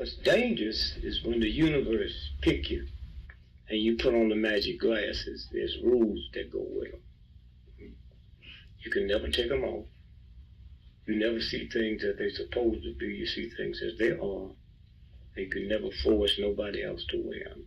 What's dangerous is when the universe pick you and you put on the magic glasses. There's rules that go with them. You can never take them off. You never see things as they're supposed to be. You see things as they are. And you can never force nobody else to wear them.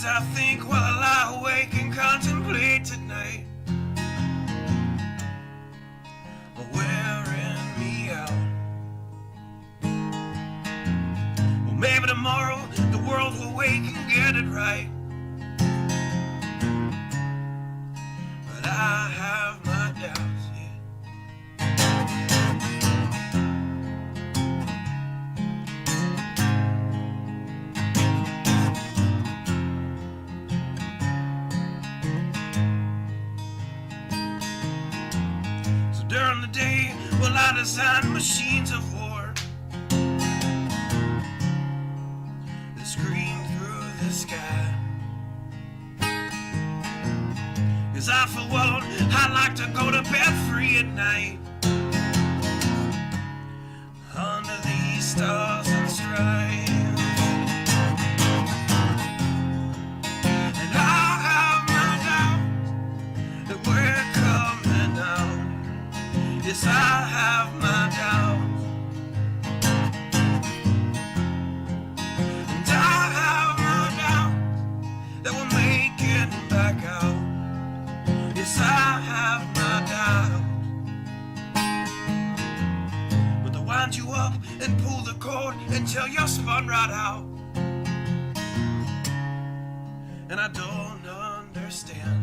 I think while I lie awake and contemplate tonight are wearing me out. Well, maybe tomorrow the world will wake and get it right, but I have my doubts, yeah. During the day, well, I design machines of war that scream through the sky. 'Cause I, for one, I like to go to bed free at night under these stars and stripes. And I have my doubts that we're coming out. Yes, I have my doubts, and I have my doubts that we'll make it back out. Yes, I have my doubts, but they'll wind you up and pull the cord until you're spun right out. And I don't understand.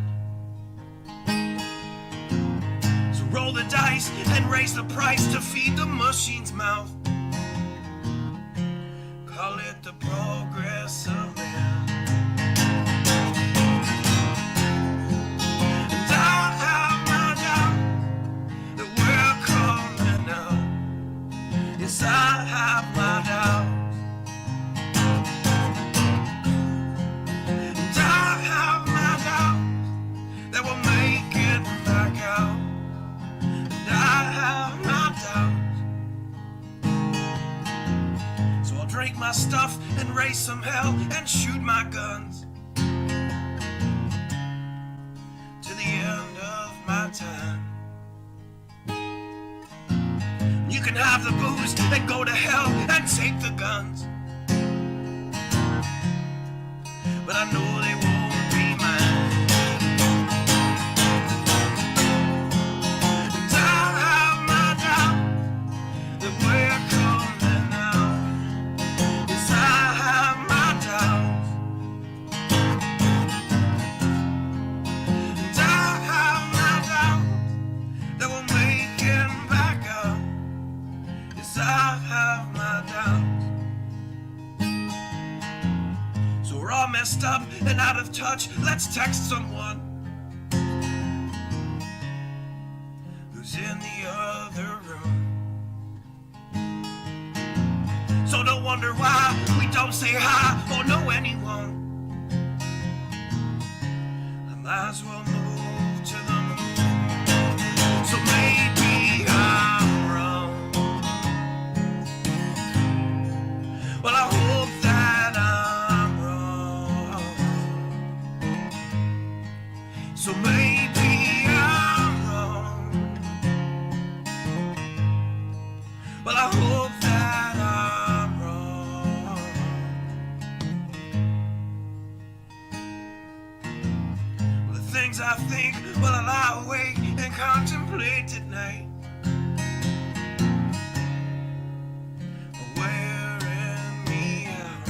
Roll the dice and raise the price to feed the machine's mouth. Call it the progress of man. And I have my doubt that we're coming out. Yes, I have my doubts. And I have my doubts that we'll make it back out. I have my doubts, so I'll drink my stuff and raise some hell and shoot my guns to the end of my time. You can have the booze and go to hell and take the guns, but I know they won't be mine. Messed up and out of touch, let's text someone who's in the other room. So don't wonder why we don't say hi or know anyone. I might as well move to the moon. So maybe I'm wrong. Well, I hope that I'm wrong. So maybe I'm wrong. Well, I hope that I'm wrong. Well, the things I think, well, I lie awake and contemplate at night. Wearing me out.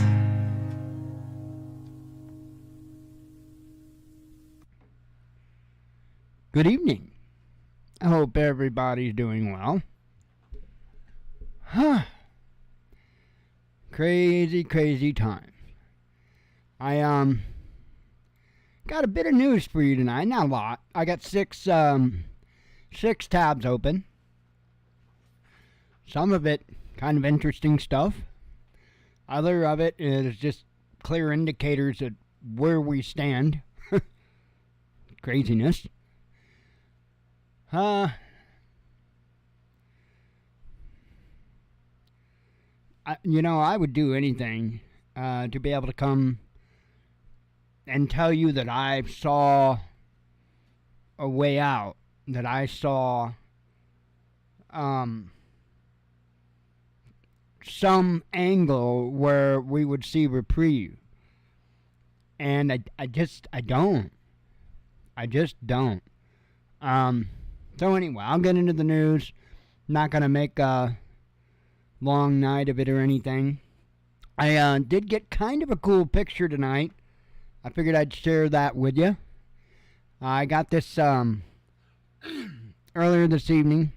Good evening. I hope everybody's doing well. Crazy times. I got a bit of news for you tonight. Not a lot. I got six tabs open. Some of it kind of interesting stuff. Other of it is just clear indicators of where we stand. Craziness. I would do anything to be able to come and tell you that I saw a way out, that I saw some angle where we would see reprieve. And I just don't. So anyway, I'll get into the news. Not going to make a long night of it or anything. I did get kind of a cool picture tonight. I figured I'd share that with you. I got this earlier this evening,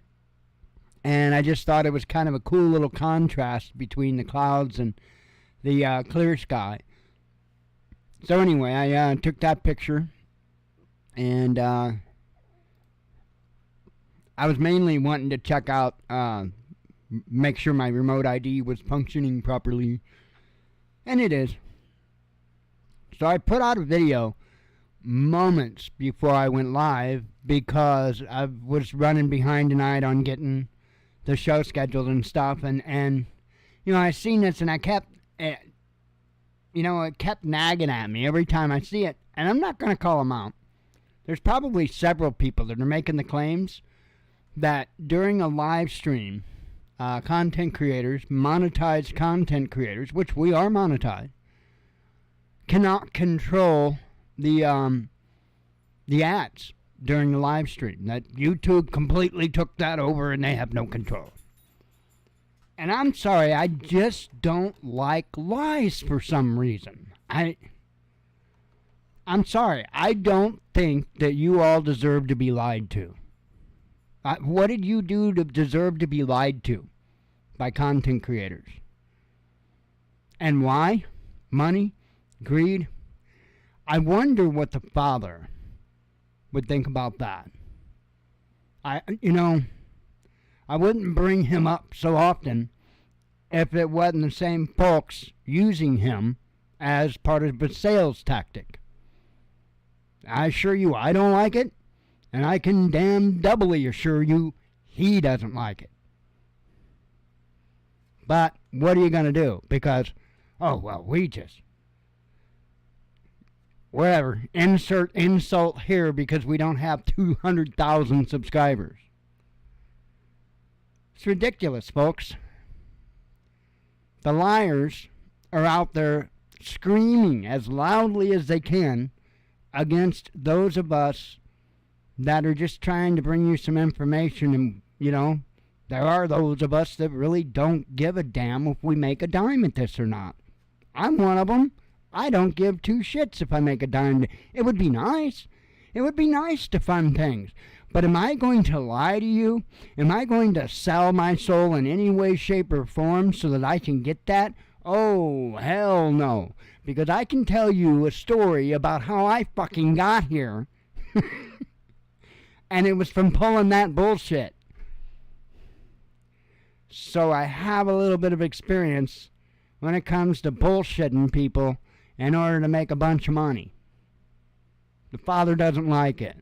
and I just thought it was kind of a cool little contrast between the clouds and the clear sky. So anyway, I took that picture, and I was mainly wanting to check out, make sure my remote ID was functioning properly, and it is. So I put out a video moments before I went live because I was running behind tonight on getting the show scheduled and stuff, and I seen this and I kept, it kept nagging at me every time I see it, and I'm not going to call them out. There's probably several people that are making the claims that during a live stream, content creators, monetized content creators, which we are monetized, cannot control the ads during the live stream. That YouTube completely took that over and they have no control. And I'm sorry, I just don't like lies for some reason. I'm sorry, I don't think that you all deserve to be lied to. What did you do to deserve to be lied to by content creators? And why? Money? Greed? I wonder what the Father would think about that. I wouldn't bring him up so often if it wasn't the same folks using him as part of a sales tactic. I assure you I don't like it, and I can damn doubly assure you he doesn't like it. But what are you going to do? Because, whatever, insert insult here because we don't have 200,000 subscribers. It's ridiculous, folks. The liars are out there screaming as loudly as they can against those of us that are just trying to bring you some information. And, there are those of us that really don't give a damn if we make a dime at this or not. I'm one of them. I don't give two shits if I make a dime. It would be nice. It would be nice to fund things. But am I going to lie to you? Am I going to sell my soul in any way, shape, or form so that I can get that? Oh, hell no. Because I can tell you a story about how I fucking got here. And it was from pulling that bullshit. So I have a little bit of experience when it comes to bullshitting people in order to make a bunch of money. The Father doesn't like it.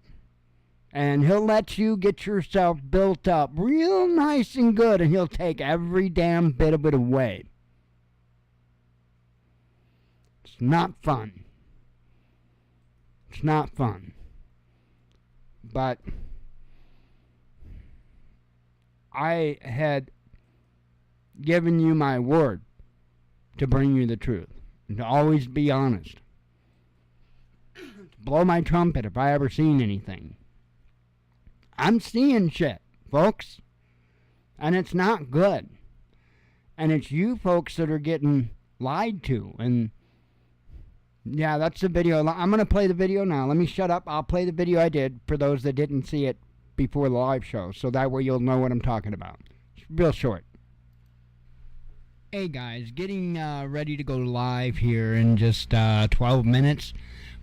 And he'll let you get yourself built up real nice and good, and he'll take every damn bit of it away. It's not fun. It's not fun. But I had given you my word to bring you the truth and to always be honest. To blow my trumpet if I ever seen anything. I'm seeing shit, folks. And it's not good. And it's you folks that are getting lied to. And yeah, that's the video. I'm going to play the video now. Let me shut up. I'll play the video I did for those that didn't see it before the live show. So that way you'll know what I'm talking about. It's real short. Hey guys, getting ready to go live here in just 12 minutes.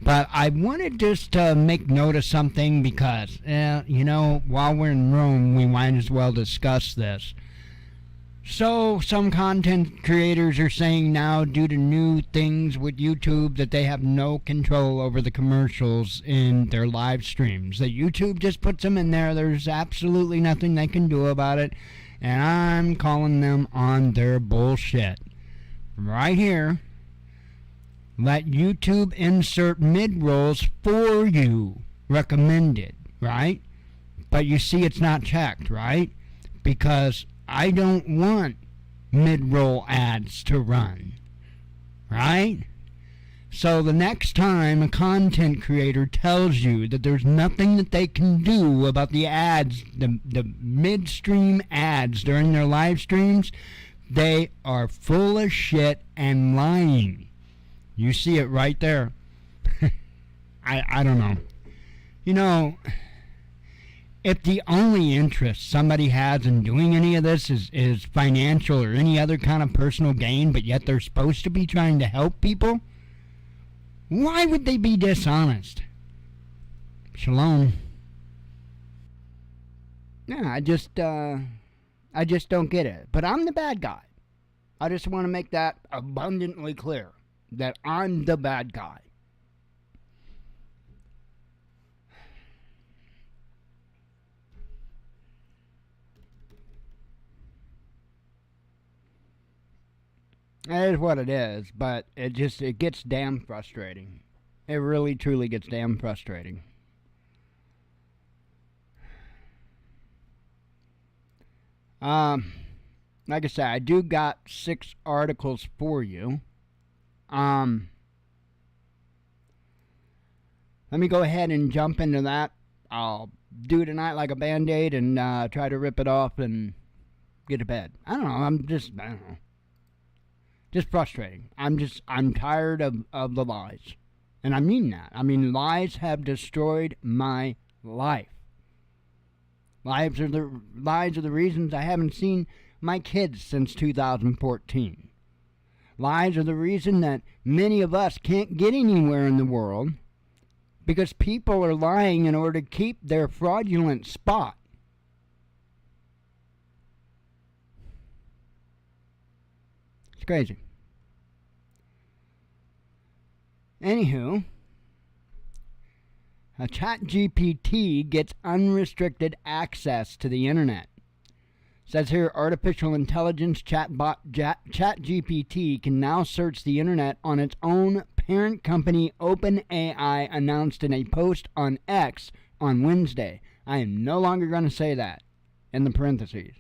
But I wanted just to make note of something because, while we're in Rome, we might as well discuss this. So, some content creators are saying now, due to new things with YouTube, that they have no control over the commercials in their live streams. That YouTube just puts them in there. There's absolutely nothing they can do about it. And I'm calling them on their bullshit. Right here. Let YouTube insert mid-rolls for you. Recommended, right? But you see it's not checked, right? Because I don't want mid-roll ads to run, right? So the next time a content creator tells you that there's nothing that they can do about the ads, the midstream ads during their live streams, they are full of shit and lying. You see it right there. I don't know. If the only interest somebody has in doing any of this is financial or any other kind of personal gain, but yet they're supposed to be trying to help people, why would they be dishonest? Shalom. Yeah, I just don't get it. But I'm the bad guy. I just want to make that abundantly clear, that I'm the bad guy. It is what it is, but it gets damn frustrating. It really, truly gets damn frustrating. Like I said, I do got 6 articles for you. Let me go ahead and jump into that. I'll do tonight like a Band-Aid and try to rip it off and get to bed. I don't know. Just frustrating. I'm tired of the lies. And I mean that. I mean, lies have destroyed my life. Lies are the reasons I haven't seen my kids since 2014. Lies are the reason that many of us can't get anywhere in the world because people are lying in order to keep their fraudulent spot. It's crazy. Anywho, ChatGPT gets unrestricted access to the internet. Says here, artificial intelligence chatbot ChatGPT can now search the internet on its own parent company OpenAI, announced in a post on X on Wednesday. I am no longer going to say that in the parentheses.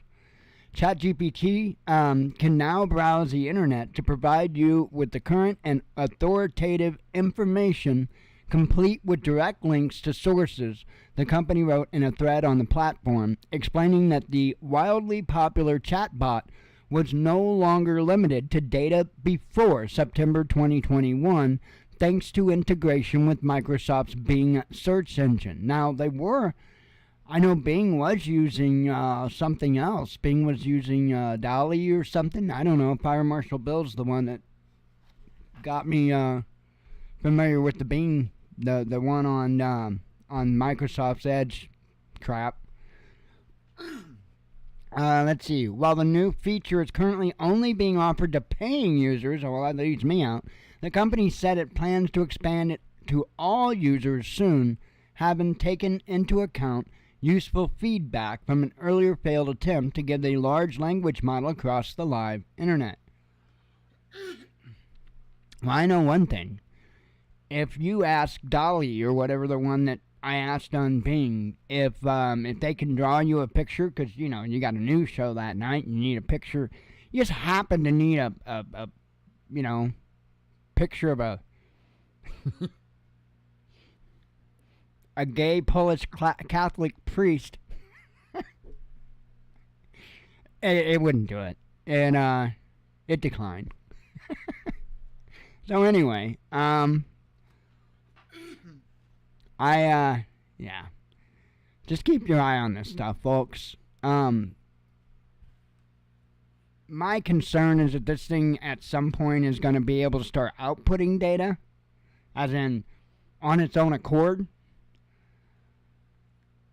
ChatGPT can now browse the internet to provide you with the current and authoritative information, complete with direct links to sources, the company wrote in a thread on the platform, explaining that the wildly popular chatbot was no longer limited to data before September 2021, thanks to integration with Microsoft's Bing search engine. Now, I know Bing was using something else. Bing was using Dolly or something. I don't know. Fire Marshal Bill's the one that got me familiar with the Bing, the one on Microsoft's Edge crap. Let's see. While the new feature is currently only being offered to paying users, well, that leaves me out, the company said it plans to expand it to all users soon, having taken into account useful feedback from an earlier failed attempt to get a large language model across the live internet. Well, I know one thing. If you ask Dolly or whatever, the one that I asked on Bing, if they can draw you a picture, because you got a news show that night and you need a picture, you just happen to need a picture of a a gay Polish Catholic priest, it wouldn't do it, and it declined. So anyway, just keep your eye on this stuff, folks. My concern is that this thing at some point is going to be able to start outputting data, as in on its own accord.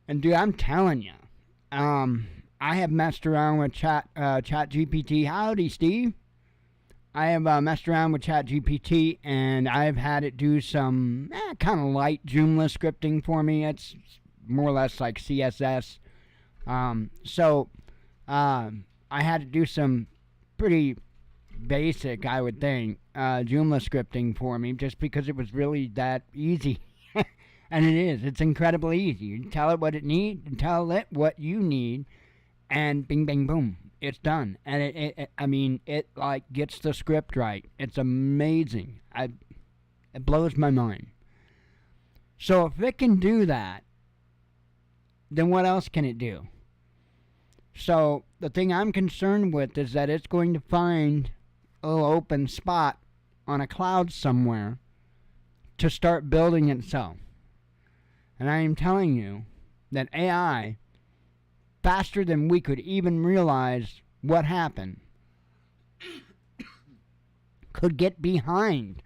And dude, I'm telling you, I have messed around with ChatGPT. Howdy, Steve. I have messed around with ChatGPT, and I've had it do some kind of light Joomla scripting for me. It's more or less like CSS. I had to do some pretty basic, I would think, Joomla scripting for me, just because it was really that easy. And it is. It's incredibly easy. You tell it what it needs, and tell it what you need, and bing, bang, boom. It's done. And it like gets the script right. It's amazing. It blows my mind. So if it can do that, then what else can it do? So the thing I'm concerned with is that it's going to find a little open spot on a cloud somewhere to start building itself. And I am telling you that AI, faster than we could even realize what happened, could get behind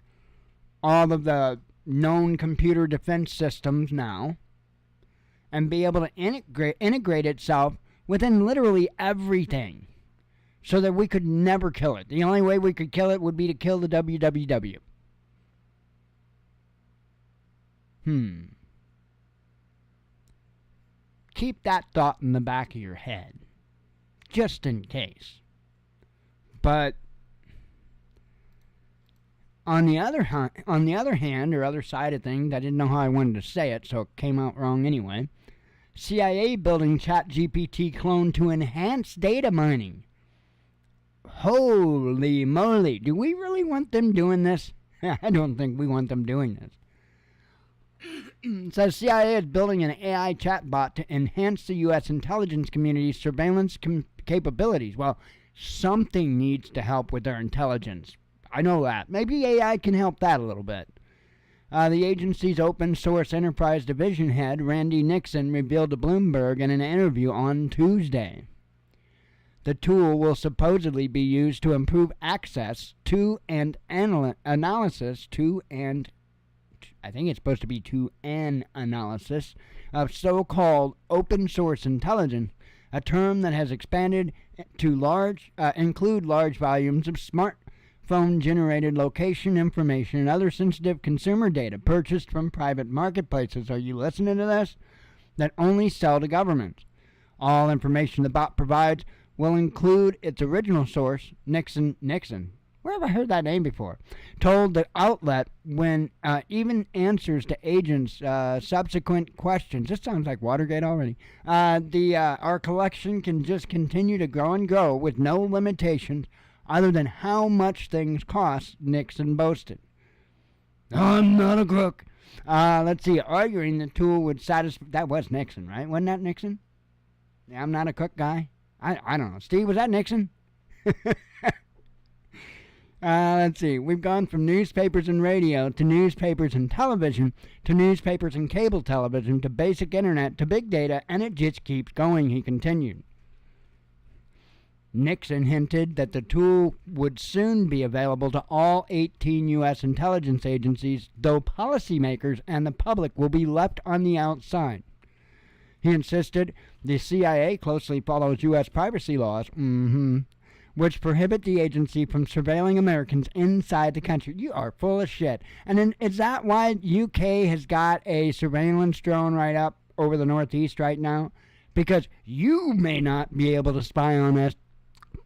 all of the known computer defense systems now and be able to integrate itself within literally everything so that we could never kill it. The only way we could kill it would be to kill the www. Keep that thought in the back of your head, just in case. But on the other hand, or other side of things, I didn't know how I wanted to say it, so it came out wrong anyway. CIA building ChatGPT clone to enhance data mining. Holy moly! Do we really want them doing this? I don't think we want them doing this. It says CIA is building an AI chatbot to enhance the U.S. intelligence community's surveillance capabilities. Well, something needs to help with their intelligence. I know that. Maybe AI can help that a little bit. The agency's open source enterprise division head, Randy Nixon, revealed to Bloomberg in an interview on Tuesday. The tool will supposedly be used to improve access to and analysis to and I think it's supposed to be to an analysis of so-called open source intelligence, a term that has expanded to include large volumes of smartphone-generated location information and other sensitive consumer data purchased from private marketplaces. Are you listening to this? That only sell to governments. All information the bot provides will include its original source, Nixon. Where have I heard that name before? Told the outlet when even answers to agents' subsequent questions. This sounds like Watergate already. Our collection can just continue to grow and grow with no limitations other than how much things cost, Nixon boasted. I'm not a crook. Let's see. Arguing the tool would satisfy... That was Nixon, right? Wasn't that Nixon? Yeah, I'm not a crook guy. I don't know. Steve, was that Nixon? Let's see. We've gone from newspapers and radio to newspapers and television to newspapers and cable television to basic internet to big data, and it just keeps going, he continued. Nixon hinted that the tool would soon be available to all 18 U.S. intelligence agencies, though policymakers and the public will be left on the outside. He insisted the CIA closely follows U.S. privacy laws, which prohibit the agency from surveilling Americans inside the country. You are full of shit. And then, is that why UK has got a surveillance drone right up over the Northeast right now? Because you may not be able to spy on us,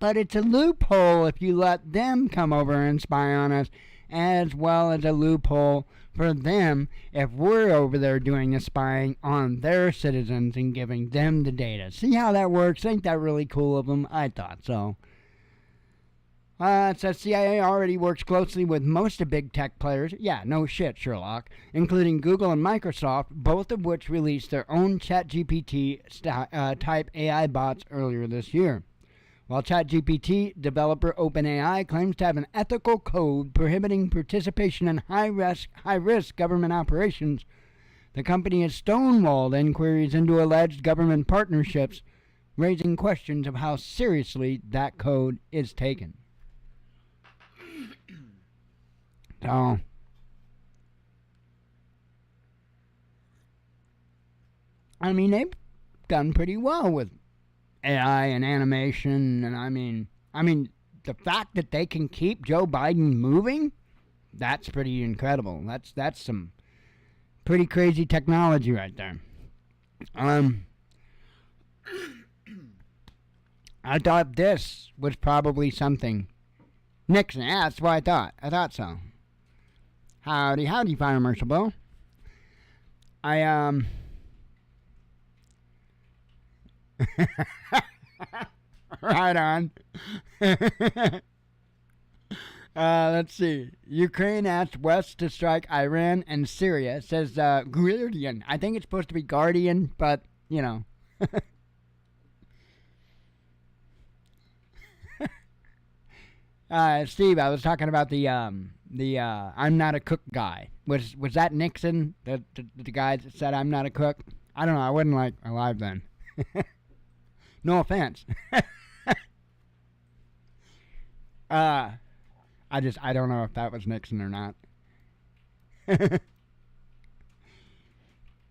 but it's a loophole if you let them come over and spy on us, as well as a loophole for them if we're over there doing the spying on their citizens and giving them the data. See how that works? Ain't that really cool of them? I thought so. It says CIA already works closely with most of big tech players. Yeah, no shit, Sherlock. Including Google and Microsoft, both of which released their own ChatGPT type AI bots earlier this year. While ChatGPT developer OpenAI claims to have an ethical code prohibiting participation in high-risk government operations, the company has stonewalled inquiries into alleged government partnerships, raising questions of how seriously that code is taken. So, I mean, they've done pretty well with AI and animation, and I mean, the fact that they can keep Joe Biden moving, that's pretty incredible. That's some pretty crazy technology right there. I thought this was probably something. Nixon, yeah, that's what I thought. I thought so. Howdy, Fire Marshal Bill. Right on. Let's see. Ukraine asked West to strike Iran and Syria. It says Guardian. I think it's supposed to be Guardian, but, you know. Steve, I was talking about the I'm not a cook guy. Was that Nixon, the guy that said I'm not a cook? I don't know. I wasn't like alive then. No offense. I don't know if that was Nixon or not.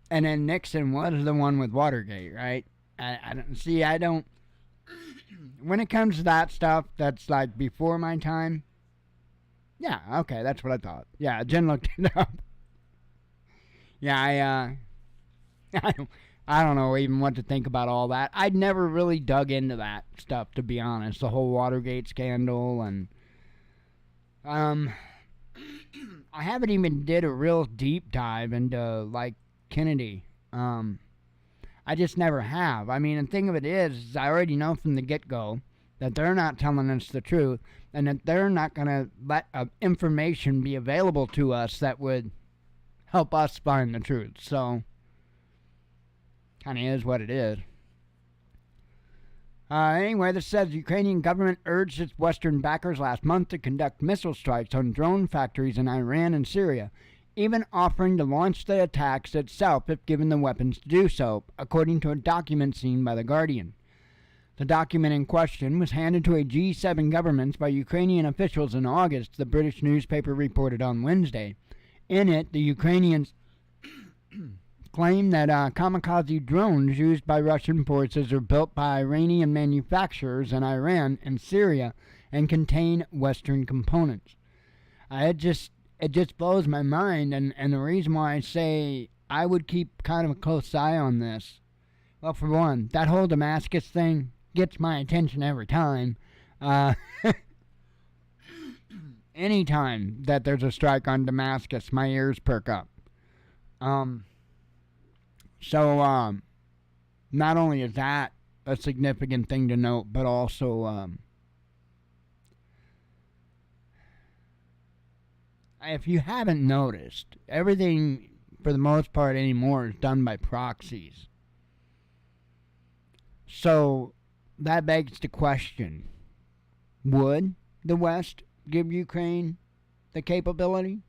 And then Nixon was the one with Watergate, right? I don't. When it comes to that stuff, that's like before my time. Yeah, okay, that's what I thought. Yeah, Jen looked it up. Yeah, I don't know even what to think about all that. I'd never really dug into that stuff, to be honest. The whole Watergate scandal, and I haven't even did a real deep dive into like Kennedy. I just never have. I mean, the thing of it is I already know from the get-go that they're not telling us the truth, and that they're not going to let information be available to us that would help us find the truth. So, kind of is what it is. Anyway, this says the Ukrainian government urged its Western backers last month to conduct missile strikes on drone factories in Iran and Syria, even offering to launch the attacks itself if given the weapons to do so, according to a document seen by The Guardian. The document in question was handed to a G7 government by Ukrainian officials in August, the British newspaper reported on Wednesday. In it, the Ukrainians claim that kamikaze drones used by Russian forces are built by Iranian manufacturers in Iran and Syria and contain Western components. It just blows my mind, and the reason why I say I would keep kind of a close eye on this, well, for one, that whole Damascus thing gets my attention every time. Anytime that there's a strike on Damascus, my ears perk up. So, not only is that a significant thing to note, but also, if you haven't noticed, everything, for the most part anymore, is done by proxies. So, that begs the question, would the West give Ukraine the capability?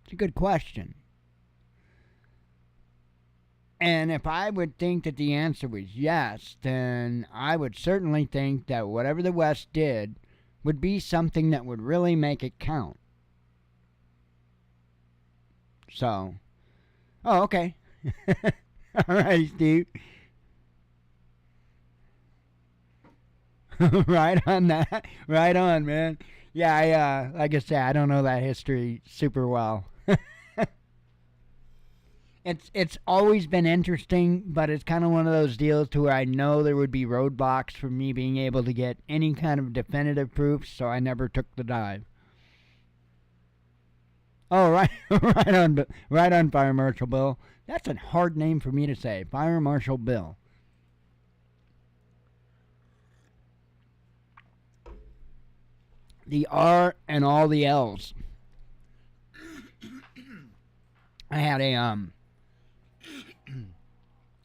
It's a good question. And if I would think that the answer was yes, then I would certainly think that whatever the West did would be something that would really make it count. So, okay. All right, Steve. Right on that. Right on, man. Yeah, like I said, I don't know that history super well. It's always been interesting, but it's kind of one of those deals to where I know there would be roadblocks for me being able to get any kind of definitive proof, so I never took the dive. Oh, right, right on, Fire Marshal Bill. That's a hard name for me to say, Fire Marshal Bill. The R and all the L's. I had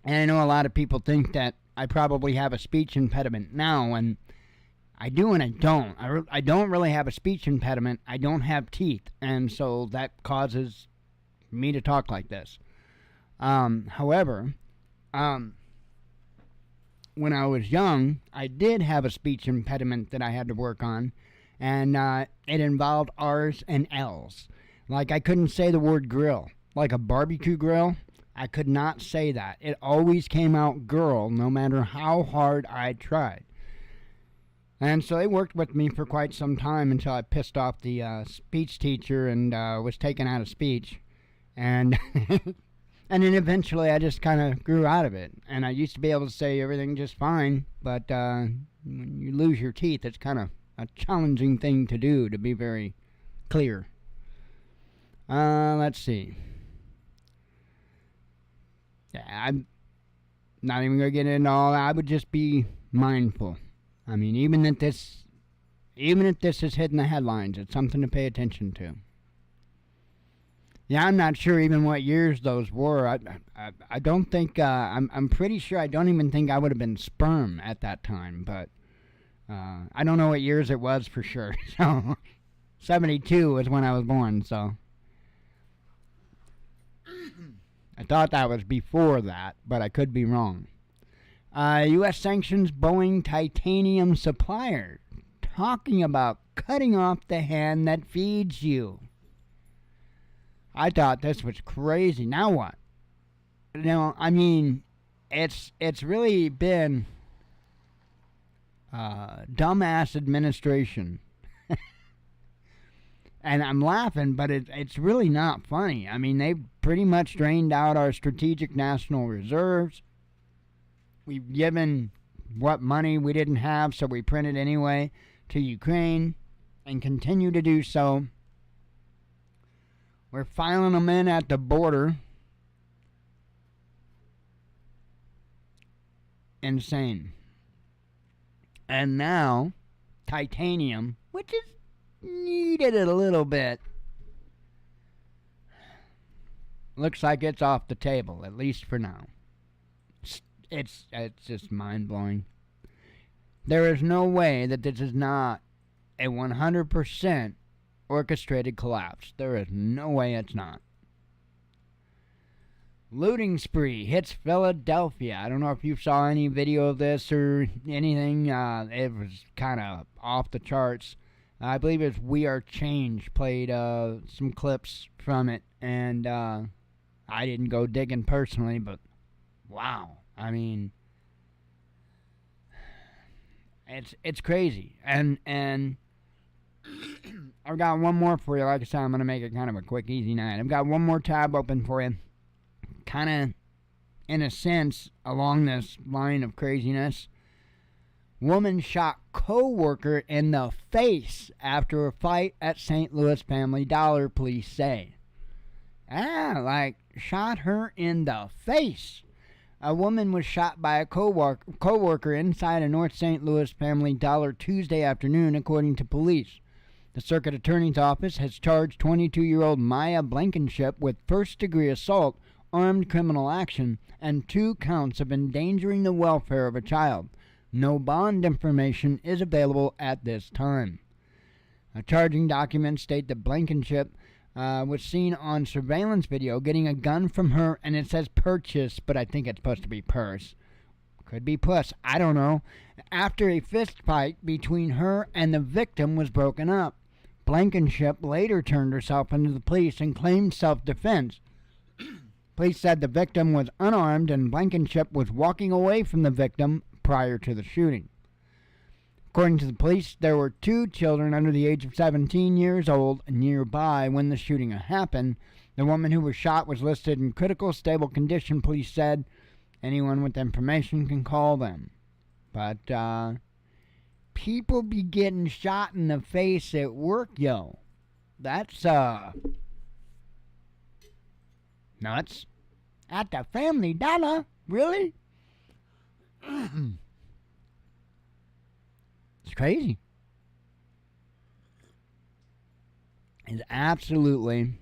and I know a lot of people think that I probably have a speech impediment now, and I do and I don't. I don't really have a speech impediment. I don't have teeth, and so that causes me to talk like this. However, when I was young, I did have a speech impediment that I had to work on, and it involved R's and L's. Like, I couldn't say the word grill. Like a barbecue grill, I could not say that. It always came out girl, no matter how hard I tried. And so they worked with me for quite some time until I pissed off the speech teacher and was taken out of speech. And and then eventually I just kind of grew out of it. And I used to be able to say everything just fine, but when you lose your teeth, it's kind of a challenging thing to do, to be very clear. Let's see. Yeah, I'm not even going to get into all that. I would just be mindful. I mean, even if this is hitting the headlines, it's something to pay attention to. Yeah, I'm not sure even what years those were. I don't think, I'm pretty sure I don't even think I would have been sperm at that time, but I don't know what years it was for sure. So, 72 was when I was born, so. I thought that was before that, but I could be wrong. U.S. sanctions Boeing titanium supplier, talking about cutting off the hand that feeds you. I thought this was crazy. Now what? I mean, it's really been dumbass administration. And I'm laughing, but it's really not funny. I mean, they've pretty much drained out our strategic national reserves. We've given what money we didn't have, so we printed anyway, to Ukraine, and continue to do so. We're filing them in at the border. Insane. And now, titanium, which is needed a little bit, looks like it's off the table, at least for now. It's just mind-blowing. There is no way that this is not a 100% orchestrated collapse. There is no way it's not. Looting spree hits Philadelphia. I don't know if you saw any video of this or anything. It was kind of off the charts. I believe it's We Are Change played some clips from it, and I didn't go digging personally, but wow. I mean, it's crazy. And I've got one more for you. Like I said, I'm going to make it kind of a quick, easy night. I've got one more tab open for you. Kind of, in a sense, along this line of craziness. Woman shot co-worker in the face after a fight at St. Louis Family Dollar, police say. Shot her in the face. A woman was shot by a co-worker inside a North St. Louis Family Dollar Tuesday afternoon, according to police. The circuit attorney's office has charged 22-year-old Maya Blankenship with first-degree assault, armed criminal action, and 2 counts of endangering the welfare of a child. No bond information is available at this time. Charging documents state that Blankenship was seen on surveillance video getting a gun from her, and it says purchase, but I think it's supposed to be purse. Could be puss, I don't know. After a fist fight between her and the victim was broken up. Blankenship later turned herself into the police and claimed self-defense. Police said the victim was unarmed and Blankenship was walking away from the victim prior to the shooting. According to the police, there were 2 children under the age of 17 years old nearby when the shooting happened. The woman who was shot was listed in critical stable condition, police said. Anyone with information can call them. But, people be getting shot in the face at work, yo. That's, nuts. At the Family Dollar? Really? It's crazy. It's absolutely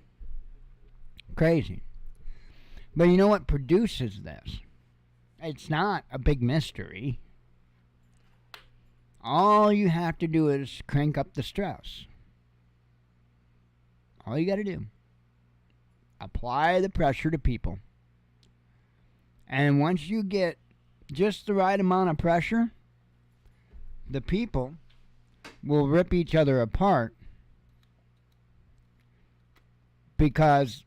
crazy. But you know what produces this? It's not a big mystery. All you have to do is crank up the stress. All you got to do. Apply the pressure to people. And once you get just the right amount of pressure, the people will rip each other apart because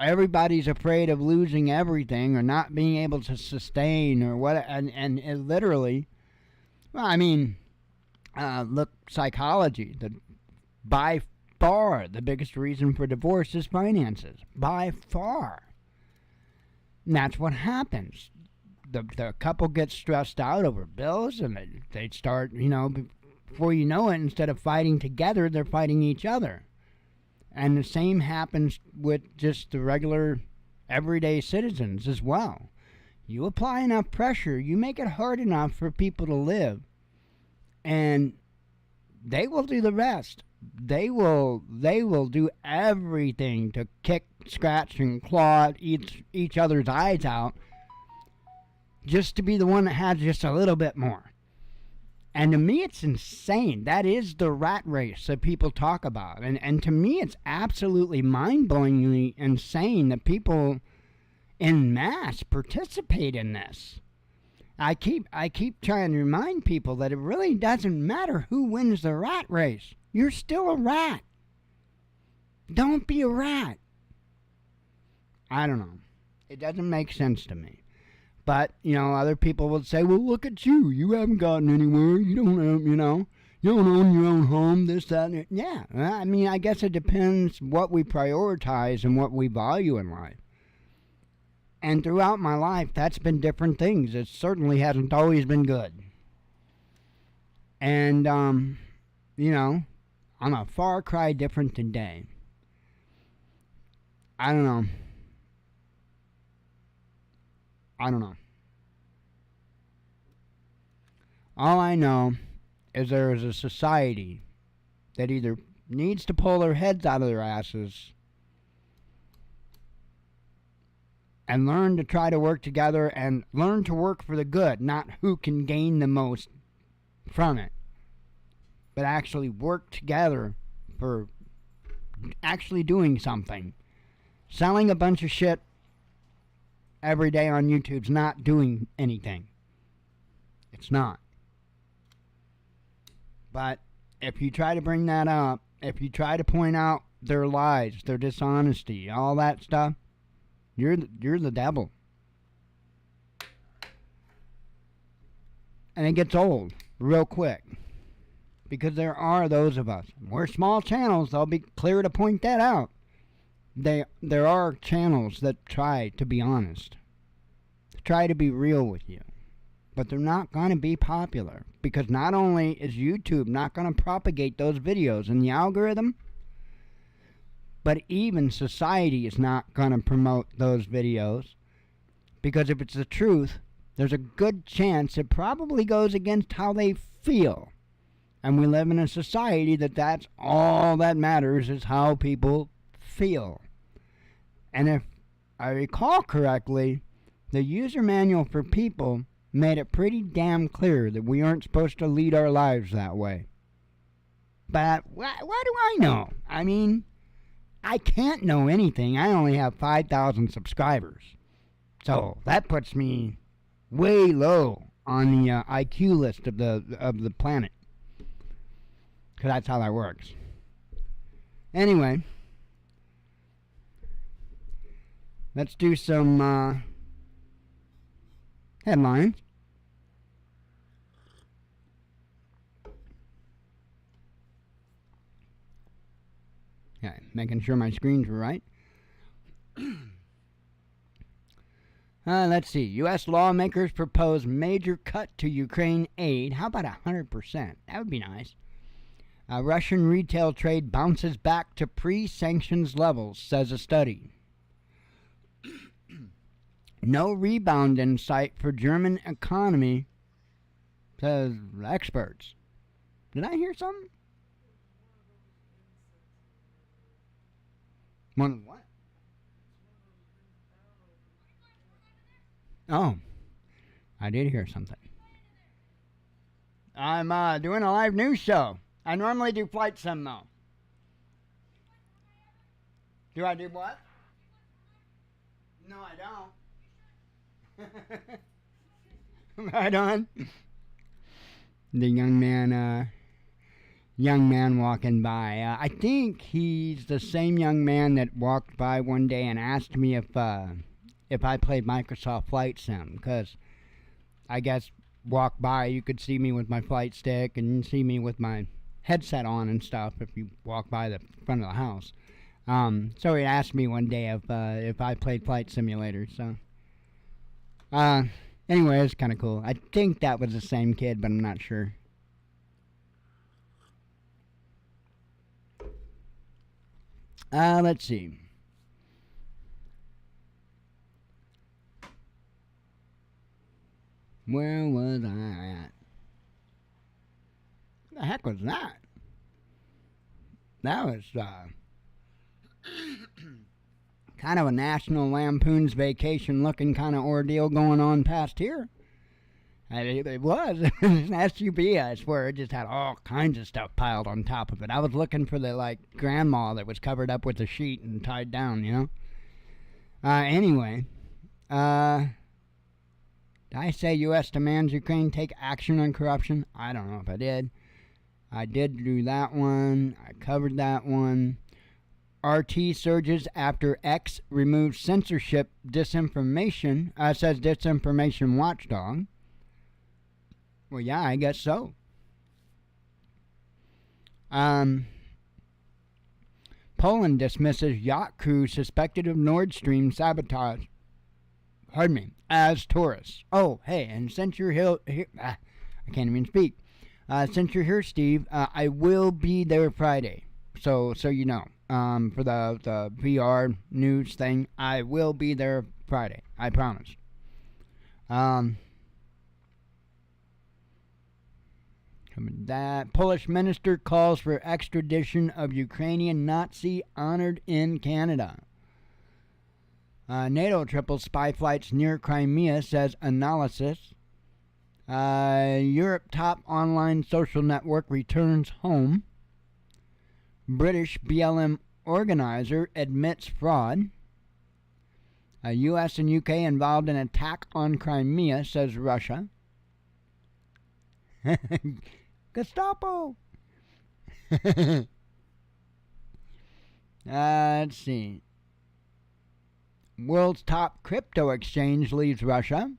everybody's afraid of losing everything or not being able to sustain or what, and it literally, well, I mean, look, psychology. By far the biggest reason for divorce is finances. By far. And that's what happens. The couple gets stressed out over bills, and they start, before you know it, instead of fighting together, they're fighting each other. And the same happens with just the regular, everyday citizens as well. You apply enough pressure, you make it hard enough for people to live, and they will do the rest. They will do everything to kick, scratch, and claw each other's eyes out just to be the one that has just a little bit more. And to me, it's insane. That is the rat race that people talk about. And to me, it's absolutely mind-blowingly insane that people en masse participate in this. I keep trying to remind people that it really doesn't matter who wins the rat race. You're still a rat. Don't be a rat. I don't know. It doesn't make sense to me. But, other people would say, well, look at you. You haven't gotten anywhere. You don't have, you don't own your own home, this, that, and yeah. I mean, I guess it depends what we prioritize and what we value in life. And throughout my life, that's been different things. It certainly hasn't always been good. And, I'm a far cry different today. I don't know. All I know is there is a society that either needs to pull their heads out of their asses and learn to try to work together and learn to work for the good, not who can gain the most from it, but actually work together for actually doing something. Selling a bunch of shit every day on YouTube's not doing anything. It's not. But if you try to bring that up, if you try to point out their lies, their dishonesty, all that stuff, you're the devil. And it gets old real quick. Because there are those of us. We're small channels, I'll be clear to point that out. There are channels that try to be honest. Try to be real with you. But they're not going to be popular. Because not only is YouTube not going to propagate those videos in the algorithm, but even society is not going to promote those videos. Because if it's the truth, there's a good chance it probably goes against how they feel. And we live in a society that's all that matters is how people feel. And if I recall correctly, the user manual for people made it pretty damn clear that we aren't supposed to lead our lives that way. But what do I know? I mean, I can't know anything. I only have 5,000 subscribers. So that puts me way low on the IQ list of the planet. Because that's how that works. Anyway, let's do some headlines. Okay, making sure my screens were right. Let's see. U.S. lawmakers propose major cut to Ukraine aid. How about 100%? That would be nice. Russian retail trade bounces back to pre-sanctions levels, says a study. No rebound in sight for German economy, says experts. Did I hear something? One of what? Oh, I did hear something. I'm doing a live news show. I normally do flight sim though. Do I do what? No, I don't. Right on. The young man young man walking by. I think he's the same young man that walked by one day and asked me if I played Microsoft Flight Sim, because I guess walk by, you could see me with my flight stick and see me with my headset on and stuff if you walk by the front of the house. So he asked me one day if I played Flight Simulator. So, anyway, it's kind of cool. I think that was the same kid, but I'm not sure. Let's see. Where was I at? What the heck was that? That was, kind of a National Lampoon's Vacation looking kind of ordeal going on past here. It was. It was an SUV, I swear. It just had all kinds of stuff piled on top of it. I was looking for the, grandma that was covered up with a sheet and tied down, you know? Anyway, did I say U.S. demands Ukraine take action on corruption? I don't know if I did. I did do that one. I covered that one. RT surges after X removes censorship disinformation, says disinformation watchdog. Well, yeah, I guess so. Poland dismisses yacht crew suspected of Nord Stream sabotage. Pardon me, as tourists. Oh, hey, and since you're here, I can't even speak. Since you're here, Steve, I will be there Friday. So you know, for the VR news thing, I will be there Friday. I promise. That Polish minister calls for extradition of Ukrainian Nazi honored in Canada. NATO triples spy flights near Crimea, says analysis. Europe top online social network returns home. British BLM organizer admits fraud. U.S. and UK involved in attack on Crimea, says Russia. Gestapo! Let's see. World's top crypto exchange leaves Russia.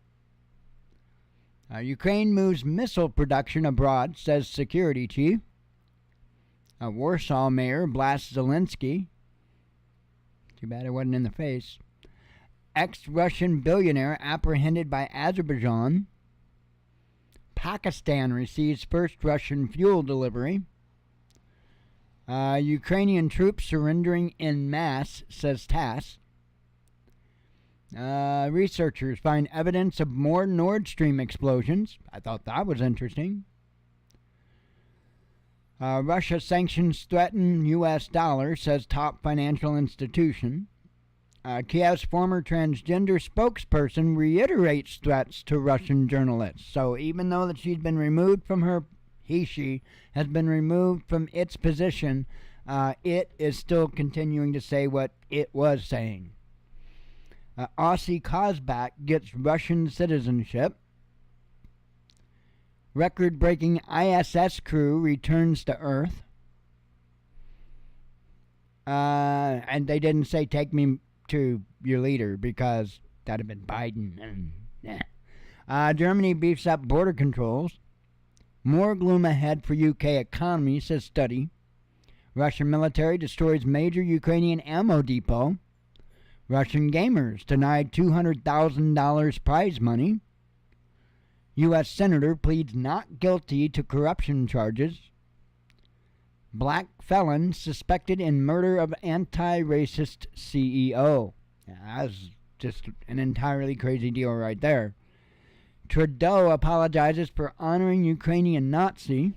Ukraine moves missile production abroad, says security chief. Warsaw mayor blasts Zelensky. Too bad it wasn't in the face. Ex-Russian billionaire apprehended by Azerbaijan. Pakistan receives first Russian fuel delivery. Ukrainian troops surrendering en masse, says TASS. Researchers find evidence of more Nord Stream explosions. I thought that was interesting. Russia sanctions threaten U.S. dollar, says top financial institution. Kiev's former transgender spokesperson reiterates threats to Russian journalists. So even though that she's been removed from her, she has been removed from its position, it is still continuing to say what it was saying. Aussie Kozbak gets Russian citizenship. Record-breaking ISS crew returns to Earth. And they didn't say take me to your leader because that'd have been Biden. Germany beefs up border controls. More gloom ahead for UK economy, says study. Russian military destroys major Ukrainian ammo depot. Russian gamers denied $200,000 prize money. U.S. senator pleads not guilty to corruption charges. Black felon suspected in murder of anti-racist CEO. That's just an entirely crazy deal right there. Trudeau apologizes for honoring Ukrainian Nazi.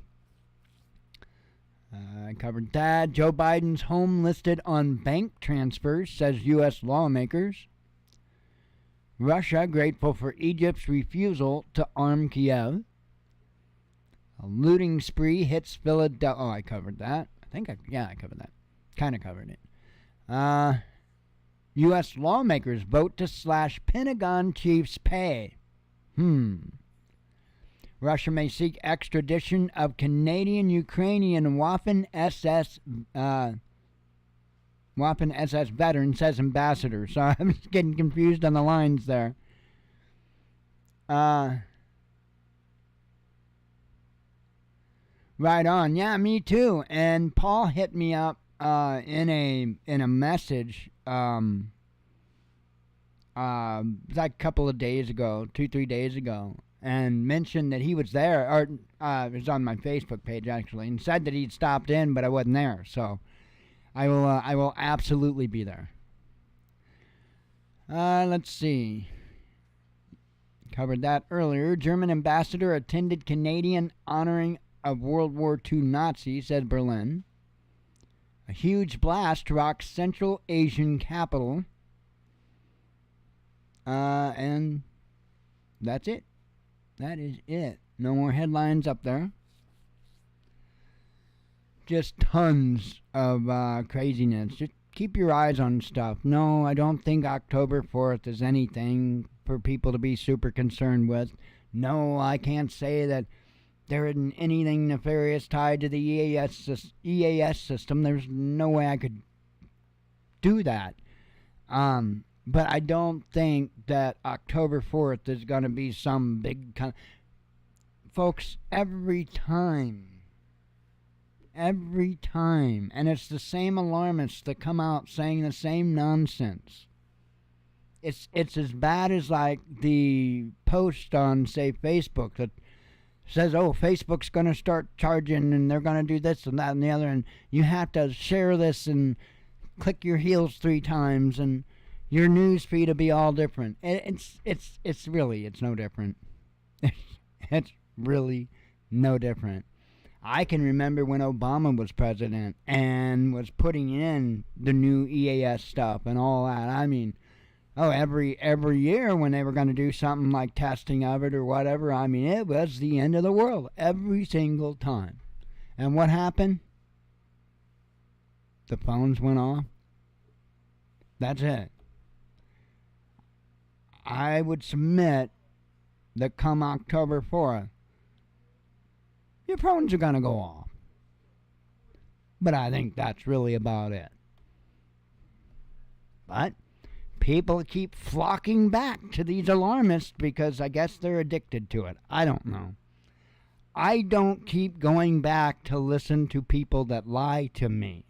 I covered that. Joe Biden's home listed on bank transfers, says U.S. lawmakers. Russia grateful for Egypt's refusal to arm Kiev. A looting spree hits Philadelphia. Oh, I covered that. I covered that. Kind of covered it. U.S. lawmakers vote to slash Pentagon chief's pay. Russia may seek extradition of Canadian-Ukrainian Waffen-SS veteran, says ambassador. So I'm just getting confused on the lines there. Right on. Yeah, me too. And Paul hit me up in a message like a couple of days ago, 2-3 days ago, and mentioned that he was there, or it was on my Facebook page actually, and said that he'd stopped in, but I wasn't there. So I will absolutely be there. Let's see. Covered that earlier. German ambassador attended Canadian honoring of World War II Nazis, said Berlin. A huge blast rocks Central Asian capital. And that's it. That is it. No more headlines up there. Just tons of craziness. Just keep your eyes on stuff. No, I don't think October 4th is anything for people to be super concerned with. No, I can't say that there isn't anything nefarious tied to the EAS system. There's no way I could do that. But I don't think that October 4th is going to be some big folks, every time, and it's the same alarmists that come out saying the same nonsense. It's as bad as like the post on, say, Facebook that says, oh, Facebook's going to start charging and they're going to do this and that and the other, and you have to share this and click your heels 3 times and your news feed will be all different. It's no different. It's really no different. I can remember when Obama was president and was putting in the new EAS stuff and all that. I mean, every year when they were going to do something like testing of it or whatever, I mean, it was the end of the world every single time. And what happened? The phones went off. That's it. I would submit that come October 4th, your phones are going to go off. But I think that's really about it. But people keep flocking back to these alarmists because I guess they're addicted to it. I don't know. I don't keep going back to listen to people that lie to me.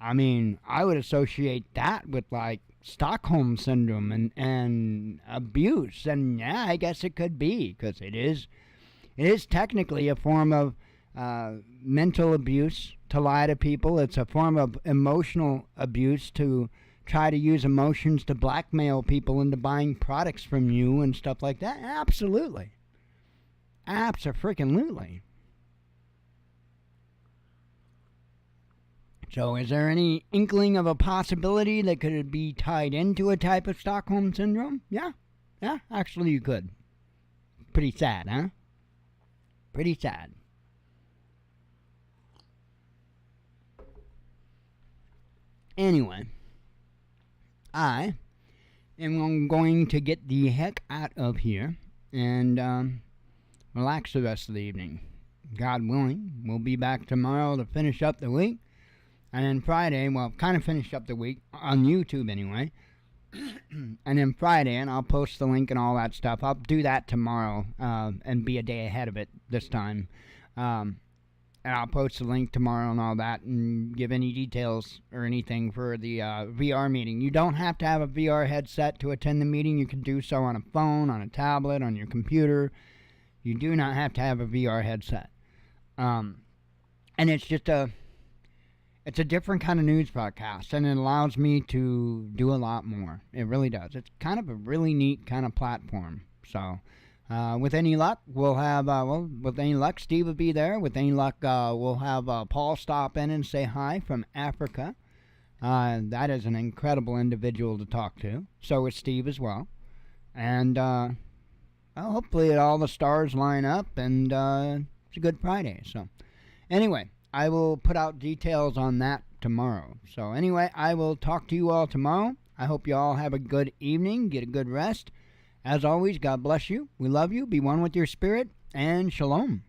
I mean, I would associate that with like Stockholm Syndrome and abuse. And yeah, I guess it could be, because it is technically a form of mental abuse to lie to people. It's a form of emotional abuse to try to use emotions to blackmail people into buying products from you and stuff like that. Absolutely. Abso-freaking-lutely. So is there any inkling of a possibility that could be tied into a type of Stockholm Syndrome? Yeah, actually you could. Pretty sad, huh? Pretty sad. Anyway, I am going to get the heck out of here and relax the rest of the evening. God willing, we'll be back tomorrow to finish up the week. And then Friday, well, kind of finish up the week, on YouTube anyway. And then Friday, and I'll post the link and all that stuff. I'll do that tomorrow and be a day ahead of it this time. And I'll post the link tomorrow and all that and give any details or anything for the VR meeting. You don't have to have a VR headset to attend the meeting. You can do so on a phone, on a tablet, on your computer. You do not have to have a VR headset. And it's just it's a different kind of news broadcast, and it allows me to do a lot more. It really does. It's kind of a really neat kind of platform. So, with any luck, we'll have, with any luck, Steve will be there. With any luck, we'll have Paul stop in and say hi from Africa. That is an incredible individual to talk to. So is Steve as well. And hopefully all the stars line up, and it's a good Friday. So, anyway, I will put out details on that tomorrow. So anyway, I will talk to you all tomorrow. I hope you all have a good evening, get a good rest, As always, God bless you. We love you. Be one with your spirit. And shalom.